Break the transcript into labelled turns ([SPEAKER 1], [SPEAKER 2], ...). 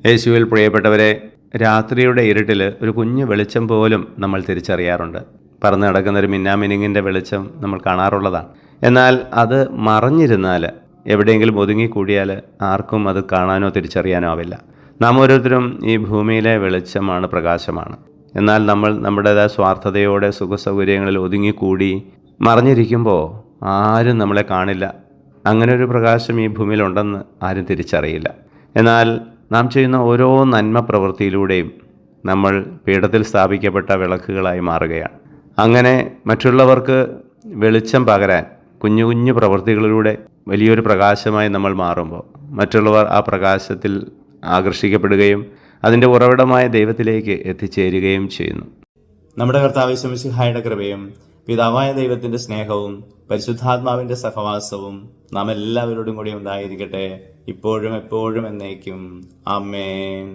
[SPEAKER 1] യേശുവിൽ പ്രിയപ്പെട്ടവരെ, രാത്രിയുടെ ഇരുട്ടിൽ ഒരു കുഞ്ഞു വെളിച്ചം പോലും നമ്മൾ തിരിച്ചറിയാറുണ്ട്. പറന്ന് നടക്കുന്നൊരു മിന്നാമിനുങ്ങിൻ്റെ വെളിച്ചം നമ്മൾ കാണാറുള്ളതാണ്. എന്നാൽ അത് മറഞ്ഞിരുന്നാൽ, എവിടെയെങ്കിലും ഒതുങ്ങിക്കൂടിയാൽ ആർക്കും അത് കാണാനോ തിരിച്ചറിയാനോ ആവില്ല. നാം ഓരോരുത്തരും ഈ ഭൂമിയിലെ വെളിച്ചമാണ്, പ്രകാശമാണ്. എന്നാൽ നമ്മൾ നമ്മുടേതായ സ്വാർത്ഥതയോടെ സുഖസൗകര്യങ്ങളിൽ ഒതുങ്ങിക്കൂടി മറഞ്ഞിരിക്കുമ്പോൾ ആരും നമ്മളെ കാണില്ല. അങ്ങനെ ഒരു പ്രകാശം ഈ ഭൂമിയിലുണ്ടെന്ന് ആരും തിരിച്ചറിയില്ല. എന്നാൽ നാം ചെയ്യുന്ന ഓരോ നന്മ പ്രവൃത്തിയിലൂടെയും നമ്മൾ പീഠത്തിൽ സ്ഥാപിക്കപ്പെട്ട വിളക്കുകളായി മാറുകയാണ്. അങ്ങനെ മറ്റുള്ളവർക്ക് വെളിച്ചം പകരാൻ കുഞ്ഞു കുഞ്ഞു പ്രവൃത്തികളിലൂടെ വലിയൊരു പ്രകാശമായി നമ്മൾ മാറുമ്പോൾ മറ്റുള്ളവർ ആ പ്രകാശത്തിൽ ആകർഷിക്കപ്പെടുകയും അതിൻ്റെ ഉറവിടമായ ദൈവത്തിലേക്ക് എത്തിച്ചേരുകയും ചെയ്യുന്നു. നമ്മുടെ കർത്താവ് യേശു മിശിഹായുടെ കൃപയും പിതാവായ ദൈവത്തിൻ്റെ സ്നേഹവും പരിശുദ്ധാത്മാവിൻ്റെ സഹവാസവും നാം എല്ലാവരോടും കൂടി ഉണ്ടായിരിക്കട്ടെ, ഇപ്പോഴും എപ്പോഴും എന്നേക്കും. ആമേൻ.